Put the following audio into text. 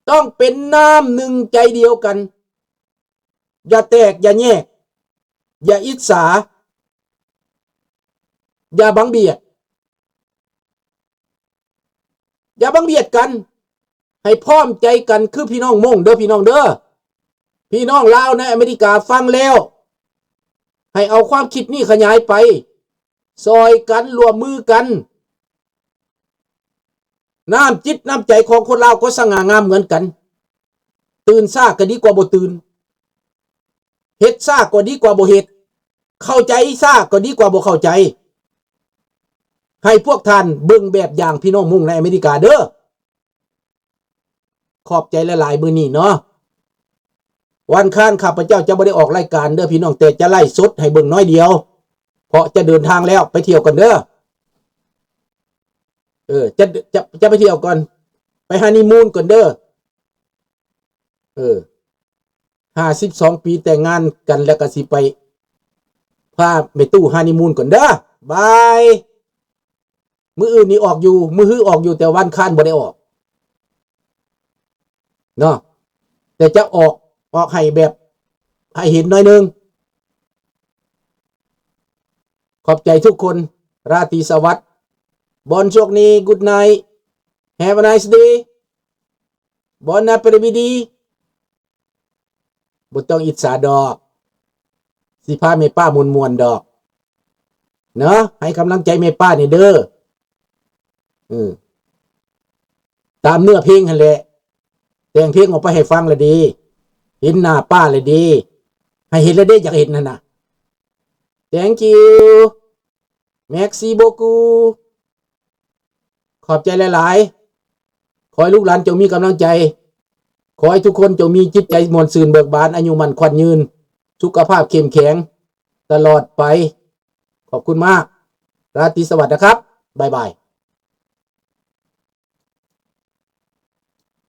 ต้องเป็นน้ำหนึ่งใจเดียวกันอย่าแตกอย่าแยกอย่าอิจฉาอย่าบังเบียดกันให้พร้อมใจกันคือพี่น้องมงเด้อพี่น้องเด้อพี่น้องลาวในอเมริกาฟังแล้วให้เอาความคิดนี้ขยายไปซอยกันรวมมือกันน้ำจิตน้ำใจของคนลาวก็สง่างามเหมือนกันตื่นซ่าก็ดีกว่าบ่ตื่นเฮ็ดซ่าก็ดีกว่าบ่เฮ็ดเข้าใจซ่าก็ดีกว่าบ่เข้าใจให้พวกท่านเบิ่งแบบอย่างพี่น้องมุ่งในอเมริกาเด้อขอบใจหลายๆมื้อนี้เนาะวันค้านข้าพเจ้าจะบ่ได้ออกรายการเด้อพี่น้องแต่จะไล่สดให้เบิ่งน้อยเดียวเพราะจะเดินทางแล้วไปเที่ยวกันเด้อจะไปเที่ยวก่อนไปฮันนีมูนก่อนเด้อ52 ปีแต่งงานกันแล้วก็สิไปพาแม่ตู้ฮันนีมูนก่อนเด้อบายมื้ออื่นนี่ออกอยู่มื้อฮื้อออกอยู่แต่วันค้านบ่ได้ออกเนาะแต่จะออกให้แบบให้เห็นหน่อยนึงขอบใจทุกคนราตรีสวัสดิ์บอนโชคดี good night have a nice day บอนนาเปรมิดีบ่ต้องอิจฉาดอกสิพาแม่ป้ามวนๆดอกเนาะให้กำลังใจแม่ป้านี่เด้อตามเนื้อเพลงหั่นแหละแต่งเพลงออกไปให้ฟังละดีเห็นหน้าป้าเลยดีให้เห็นแล้วได้อยากเห็นนั่นน่ะ thank you merci beaucoup ขอบใจหลายๆขอให้ลูกหลานจงมีกำลังใจขอให้ทุกคนจงมีจิตใจม่วนซื่นเบิกบานอายุมั่นขวัญยืนสุขภาพเข้มแข็งตลอดไปขอบคุณมากราตรีสวัสดิ์นะครับบ๊ายบาย